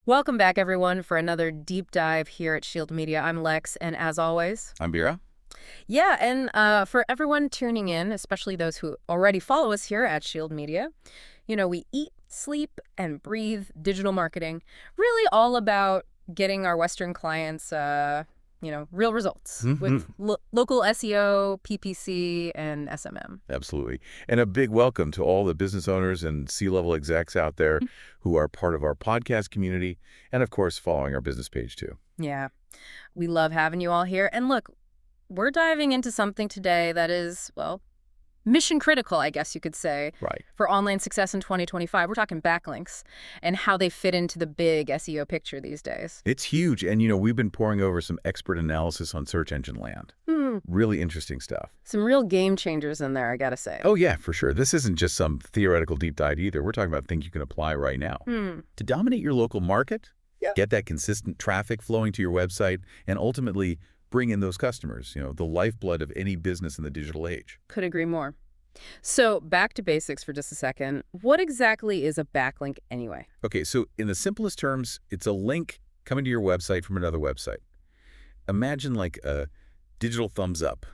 Welcome back, everyone, for another deep dive here at Shield Media. I'm Lex, and as always, I'm Bira. yeah, and for everyone tuning in, especially those who already follow us here at Shield Media, we eat, sleep, and breathe digital marketing, really all about getting our Western clients, real results with local SEO, PPC, and SMM. Absolutely. And a big welcome to all the business owners and C-level execs out there who are part of our podcast community and, of course, following our business page, too. Yeah, we love having you all here. And look, we're diving into something today that is, well, mission critical, I guess you could say, Right. for online success in 2025. We're talking backlinks and how they fit into the big SEO picture these days. It's huge. And, we've been pouring over some expert analysis on search engine land. Really interesting stuff. Some real game changers in there, I gotta say. Oh, yeah, for sure. This isn't just some theoretical deep dive either. We're talking about things you can apply right now. To dominate your local market, get that consistent traffic flowing to your website, and ultimately bring in those customers, the lifeblood of any business in the digital age. Could agree more. So back to basics for just a second. What exactly is a backlink anyway? Okay, so in the simplest terms, it's a link coming to your website from another website. Imagine like a digital thumbs up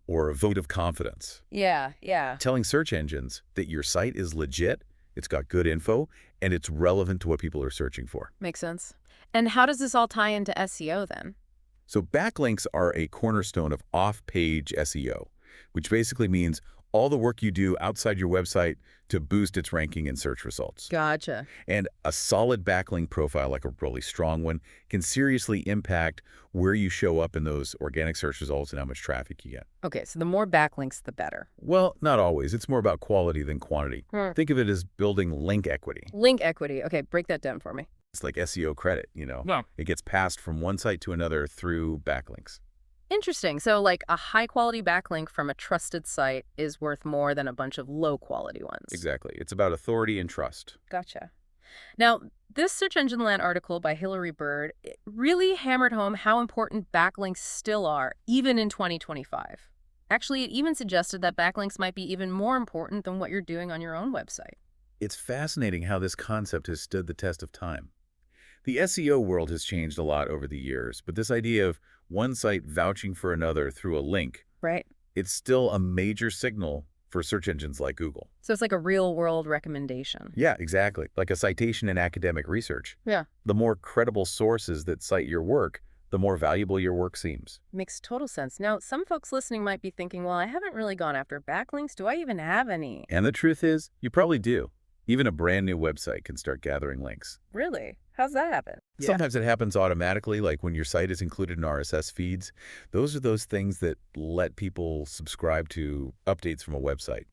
or a vote of confidence. Yeah. Telling search engines that your site is legit, it's got good info, and it's relevant to what people are searching for. Makes sense. And how does this all tie into SEO then? So backlinks are a cornerstone of off-page SEO, which basically means all the work you do outside your website to boost its ranking in search results. Gotcha. And a solid backlink profile, like a really strong one, can seriously impact where you show up in those organic search results and how much traffic you get. Okay, so the more backlinks, the better. Well, not always. It's more about quality than quantity. Think of it as building link equity. Link equity. Okay, break that down for me. It's like SEO credit, Wow. It gets passed from one site to another through backlinks. Interesting. So like a high-quality backlink from a trusted site is worth more than a bunch of low-quality ones. Exactly. It's about authority and trust. Gotcha. Now, this Search Engine Land article by Hillary Bird it really hammered home how important backlinks still are, even in 2025. Actually, it even suggested that backlinks might be even more important than what you're doing on your own website. It's fascinating how this concept has stood the test of time. The SEO world has changed a lot over the years, but this idea of one site vouching for another through a link, Right. it's still a major signal for search engines like Google. So it's like a real-world recommendation. Yeah, exactly. Like a citation in academic research. Yeah. The more credible sources that cite your work, the more valuable your work seems. Makes total sense. Now, some folks listening might be thinking, well, I haven't really gone after backlinks. Do I even have any? And the truth is, you probably do. Even a brand new website can start gathering links. Really? How's that happen? Sometimes it happens automatically, like when your site is included in RSS feeds. Those are those things that let people subscribe to updates from a website.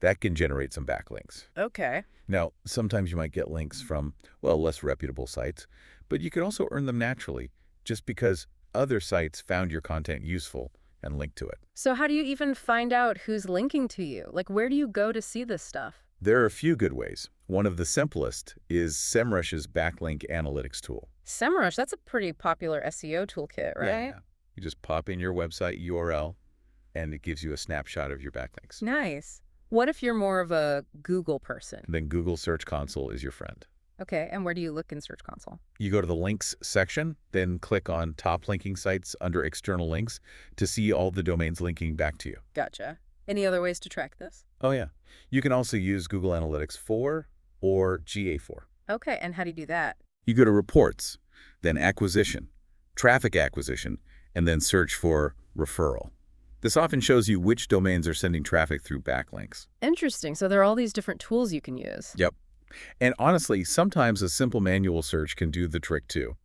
That can generate some backlinks. Okay. Now, sometimes you might get links from, well, less reputable sites, but you could also earn them naturally just because other sites found your content useful and linked to it. So how do you even find out who's linking to you? Like, where do you go to see this stuff? There are a few good ways. One of the simplest is SEMrush's backlink analytics tool. SEMrush, that's a pretty popular SEO toolkit, right? Yeah. You just pop in your website URL, and it gives you a snapshot of your backlinks. Nice. What if you're more of a Google person? Then Google Search Console is your friend. Okay, and where do you look in Search Console? You go to the links section, then click on top linking sites under external links to see all the domains linking back to you. Gotcha. Any other ways to track this? Oh, yeah. You can also use Google Analytics 4 or GA4. Okay, and how do you do that? You go to Reports, then Acquisition, Traffic Acquisition, and then search for Referral. This often shows you which domains are sending traffic through backlinks. Interesting. So there are all these different tools you can use. Yep. And honestly, sometimes a simple manual search can do the trick too.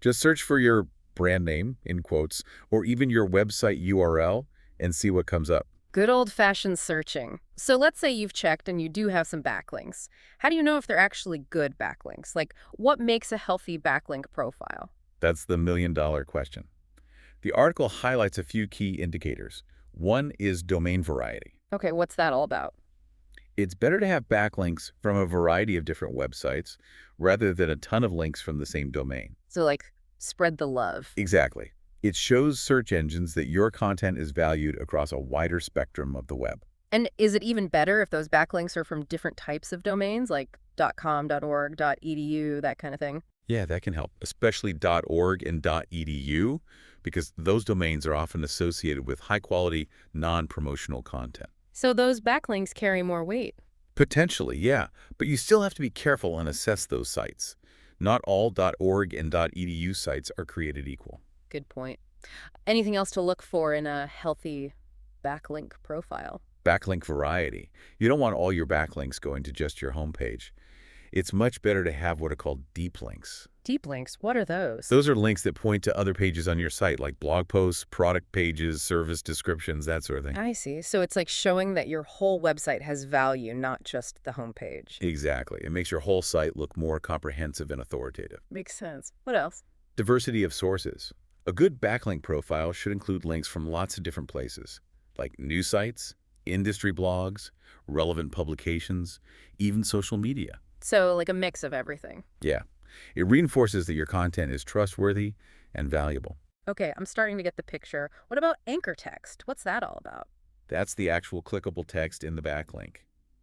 Just search for your brand name, in quotes, or even your website URL and see what comes up. Good old-fashioned searching. So let's say you've checked and you do have some backlinks. How do you know if they're actually good backlinks? Like, what makes a healthy backlink profile? That's the million-dollar question. The article highlights a few key indicators. One is domain variety. Okay, what's that all about? It's better to have backlinks from a variety of different websites rather than a ton of links from the same domain. So, like, spread the love. Exactly. It shows search engines that your content is valued across a wider spectrum of the web. And is it even better if those backlinks are from different types of domains, like .com, .org, .edu, that kind of thing? Yeah, that can help, especially .org and .edu, because those domains are often associated with high-quality, non-promotional content. So those backlinks carry more weight. Potentially, yeah, but you still have to be careful and assess those sites. Not all .org and .edu sites are created equal. Good point. Anything else to look for in a healthy backlink profile? Backlink variety. You don't want all your backlinks going to just your homepage. It's much better to have what are called deep links. Deep links, what are those? Those are links that point to other pages on your site, like blog posts, product pages, service descriptions, that sort of thing. I see. So it's like showing that your whole website has value, not just the homepage. Exactly. It makes your whole site look more comprehensive and authoritative. Makes sense. What else? Diversity of sources. A good backlink profile should include links from lots of different places, like news sites, industry blogs, relevant publications, even social media. So like a mix of everything. Yeah, it reinforces that your content is trustworthy and valuable. Okay, I'm starting to get the picture. What about anchor text? What's that all about? That's the actual clickable text in the backlink.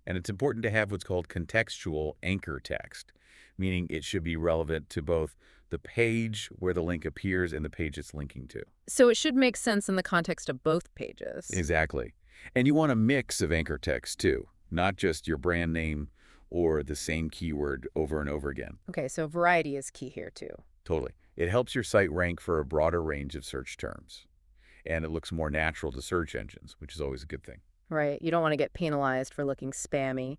And it's important to have what's called contextual anchor text, meaning it should be relevant to both the page where the link appears and the page it's linking to. So it should make sense in the context of both pages. Exactly. And you want a mix of anchor text too, not just your brand name or the same keyword over and over again. Okay, so variety is key here too. Totally. It helps your site rank for a broader range of search terms. And it looks more natural to search engines, which is always a good thing. Right, you don't want to get penalized for looking spammy.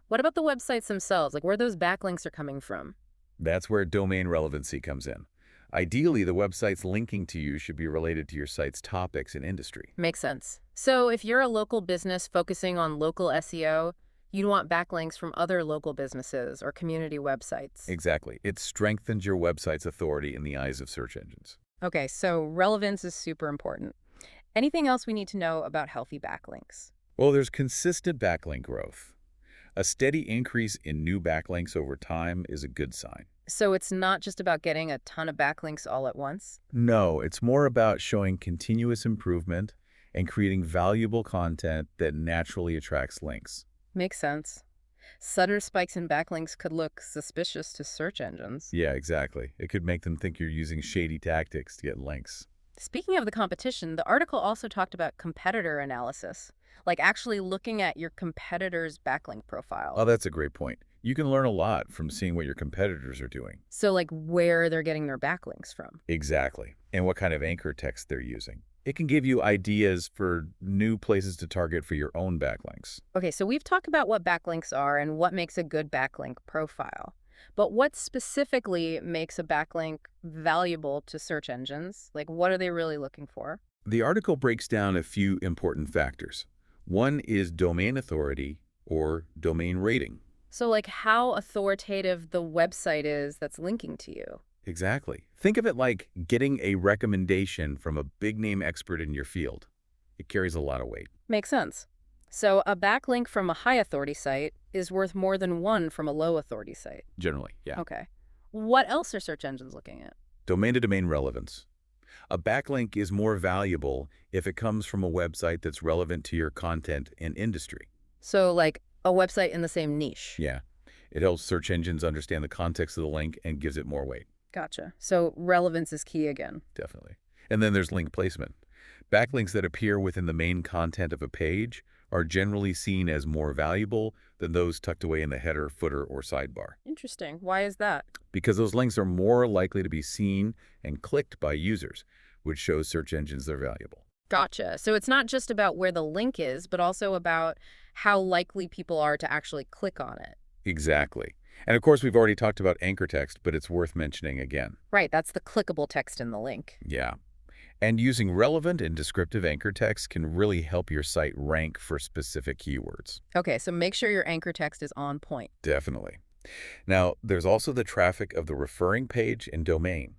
What about the websites themselves, like where those backlinks are coming from? That's where domain relevancy comes in. Ideally, the websites linking to you should be related to your site's topics and industry. Makes sense. So if you're a local business focusing on local SEO, you'd want backlinks from other local businesses or community websites. Exactly. It strengthens your website's authority in the eyes of search engines. Okay, so relevance is super important. Anything else we need to know about healthy backlinks? Well, there's consistent backlink growth. A steady increase in new backlinks over time is a good sign. So it's not just about getting a ton of backlinks all at once? No, it's more about showing continuous improvement and creating valuable content that naturally attracts links. Makes sense. Sudden spikes in backlinks could look suspicious to search engines. Yeah, exactly. It could make them think you're using shady tactics to get links. Speaking of the competition, the article also talked about competitor analysis, like actually looking at your competitor's backlink profile. Oh, that's a great point. You can learn a lot from seeing what your competitors are doing. So like where they're getting their backlinks from. Exactly. And what kind of anchor text they're using. It can give you ideas for new places to target for your own backlinks. Okay, so we've talked about what backlinks are and what makes a good backlink profile. But what specifically makes a backlink valuable to search engines? Like, what are they really looking for? The article breaks down a few important factors. One is domain authority or domain rating. So, like, how authoritative the website is that's linking to you. Exactly. Think of it like getting a recommendation from a big-name expert in your field. It carries a lot of weight. Makes sense. So, a backlink from a high-authority site is worth more than one from a low-authority site. Generally, yeah. Okay. What else are search engines looking at? Domain-to-domain relevance. A backlink is more valuable if it comes from a website that's relevant to your content and industry. So, like, a website in the same niche. Yeah. It helps search engines understand the context of the link and gives it more weight. Gotcha. So, relevance is key again. Definitely. And then there's link placement. Backlinks that appear within the main content of a page are generally seen as more valuable than those tucked away in the header, footer, or sidebar. Interesting. Why is that? Because those links are more likely to be seen and clicked by users, which shows search engines they're valuable. Gotcha. So it's not just about where the link is, but also about how likely people are to actually click on it. Exactly. And of course, we've already talked about anchor text, but it's worth mentioning again. Right, that's the clickable text in the link. Yeah. And using relevant and descriptive anchor text can really help your site rank for specific keywords. Okay, so make sure your anchor text is on point. Definitely. Now, there's also the traffic of the referring page and domain.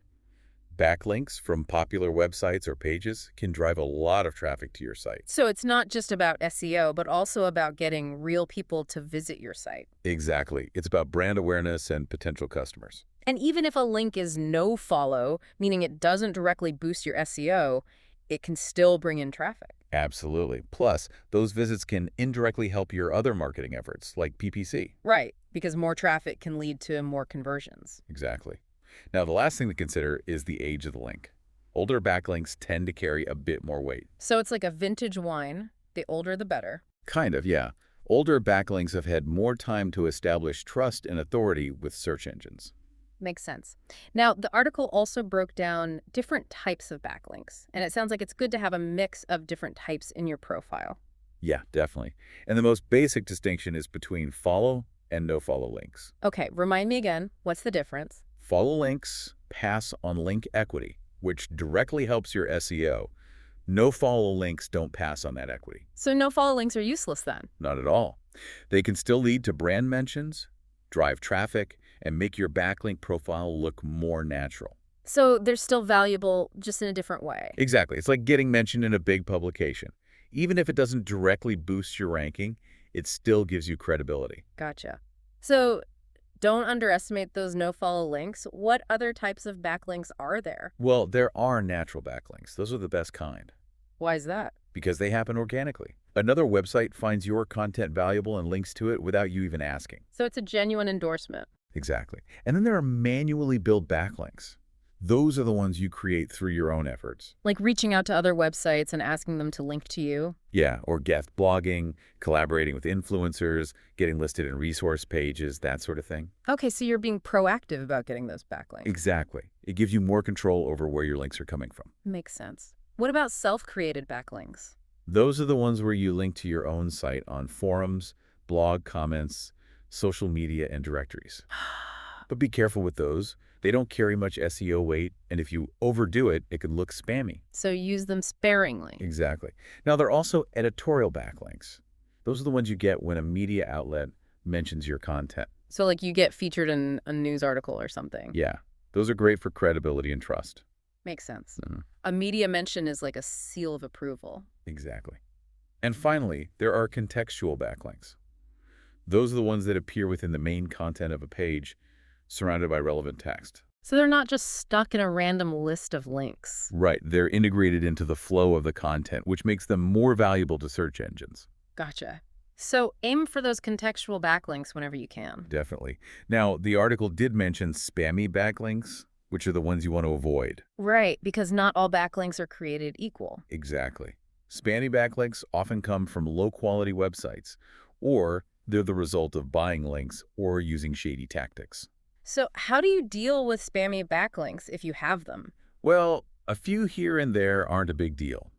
Backlinks from popular websites or pages can drive a lot of traffic to your site. So it's not just about SEO, but also about getting real people to visit your site. Exactly. It's about brand awareness and potential customers. And even if a link is no follow, meaning it doesn't directly boost your SEO, it can still bring in traffic. Absolutely. Plus, those visits can indirectly help your other marketing efforts, like PPC. Right, because more traffic can lead to more conversions. Exactly. Now, the last thing to consider is the age of the link. Older backlinks tend to carry a bit more weight. So it's like a vintage wine. The older, the better. Kind of, yeah. Older backlinks have had more time to establish trust and authority with search engines. Makes sense. Now, the article also broke down different types of backlinks, and it sounds like it's good to have a mix of different types in your profile. Yeah, definitely. And the most basic distinction is between follow and no-follow links. Okay, remind me again, what's the difference? Follow links pass on link equity, which directly helps your SEO. No-follow links don't pass on that equity. So no-follow links are useless then? Not at all. They can still lead to brand mentions, drive traffic, and make your backlink profile look more natural. So they're still valuable, just in a different way? Exactly. It's like getting mentioned in a big publication. Even if it doesn't directly boost your ranking, it still gives you credibility. Gotcha. So don't underestimate those no-follow links. What other types of backlinks are there? Well, there are natural backlinks. Those are the best kind Why is that? because they happen organically. Another website finds your content valuable and links to it without you even asking. So it's a genuine endorsement. Exactly. And then there are manually built backlinks. Those are the ones you create through your own efforts. Like reaching out to other websites and asking them to link to you? Yeah, or guest blogging, collaborating with influencers, getting listed in resource pages, that sort of thing. Okay, so you're being proactive about getting those backlinks. Exactly. It gives you more control over where your links are coming from. Makes sense. What about self-created backlinks? Those are the ones where you link to your own site on forums, blog comments, social media, and directories. But be careful with those. They don't carry much SEO weight, and if you overdo it, it can look spammy. So use them sparingly. Exactly. Now, there are also editorial backlinks. Those are the ones you get when a media outlet mentions your content. So like you get featured in a news article or something. Yeah, those are great for credibility and trust. Makes sense. Mhm. A media mention is like a seal of approval. Exactly. And finally, there are contextual backlinks. Those are the ones that appear within the main content of a page, surrounded by relevant text. So they're not just stuck in a random list of links. Right, they're integrated into the flow of the content, which makes them more valuable to search engines. Gotcha. So aim for those contextual backlinks whenever you can. Definitely. Now, the article did mention spammy backlinks, which are the ones you want to avoid. Right, because not all backlinks are created equal. Exactly. Spammy backlinks often come from low-quality websites, or they're the result of buying links or using shady tactics. So how do you deal with spammy backlinks if you have them? Well, a few here and there aren't a big deal.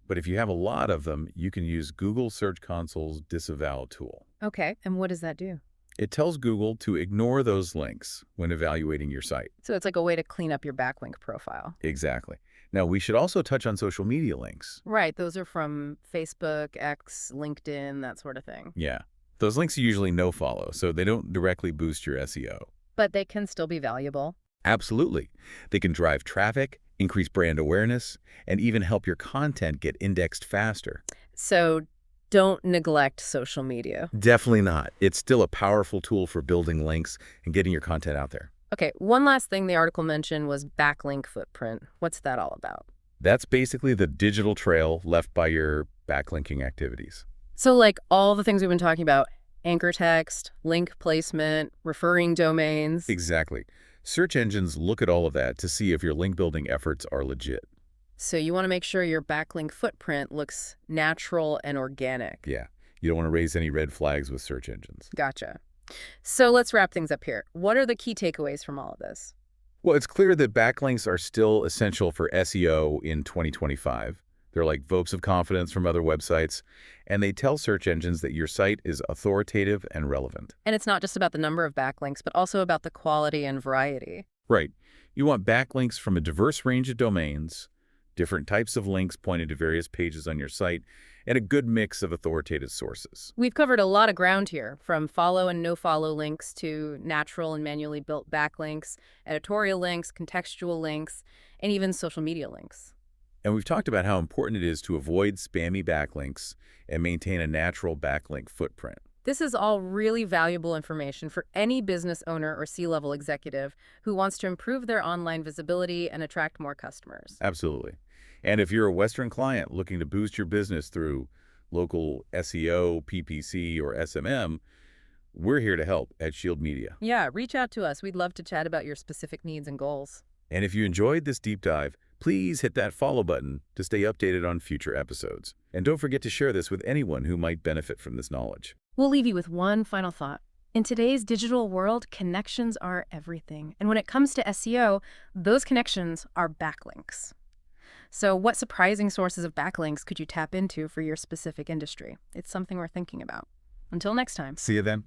But if you have a lot of them, you can use Google Search Console's disavow tool. Okay, and what does that do? It tells Google to ignore those links when evaluating your site. So it's like a way to clean up your backlink profile. Exactly. Now, we should also touch on social media links. Right, those are from Facebook, X, LinkedIn, that sort of thing. Yeah. Those links are usually no-follow, so they don't directly boost your SEO. But they can still be valuable. Absolutely. They can drive traffic, increase brand awareness, and even help your content get indexed faster. So don't neglect social media. Definitely not. It's still a powerful tool for building links and getting your content out there. Okay, one last thing the article mentioned was backlink footprint. What's that all about? That's basically the digital trail left by your backlinking activities. So like all the things we've been talking about, anchor text, link placement, referring domains. Exactly. Search engines look at all of that to see if your link building efforts are legit. So you want to make sure your backlink footprint looks natural and organic. Yeah. You don't want to raise any red flags with search engines. Gotcha. So let's wrap things up here. What are the key takeaways from all of this? Well, it's clear that backlinks are still essential for SEO in 2025. They're like votes of confidence from other websites, and they tell search engines that your site is authoritative and relevant. And it's not just about the number of backlinks, but also about the quality and variety. Right. You want backlinks from a diverse range of domains, different types of links pointing to various pages on your site, and a good mix of authoritative sources. We've covered a lot of ground here, from follow and no-follow links to natural and manually built backlinks, editorial links, contextual links, and even social media links. And we've talked about how important it is to avoid spammy backlinks and maintain a natural backlink footprint. This is all really valuable information for any business owner or C-level executive who wants to improve their online visibility and attract more customers. Absolutely. And if you're a Western client looking to boost your business through local SEO, PPC, or SMM, We're here to help at Shield Media. Yeah, reach out to us. We'd love to chat about your specific needs and goals. And if you enjoyed this deep dive, please hit that follow button to stay updated on future episodes. And don't forget to share this with anyone who might benefit from this knowledge. We'll leave you with one final thought. In today's digital world, connections are everything. And when it comes to SEO, those connections are backlinks. So what surprising sources of backlinks could you tap into for your specific industry? It's something we're thinking about. Until next time. See you then.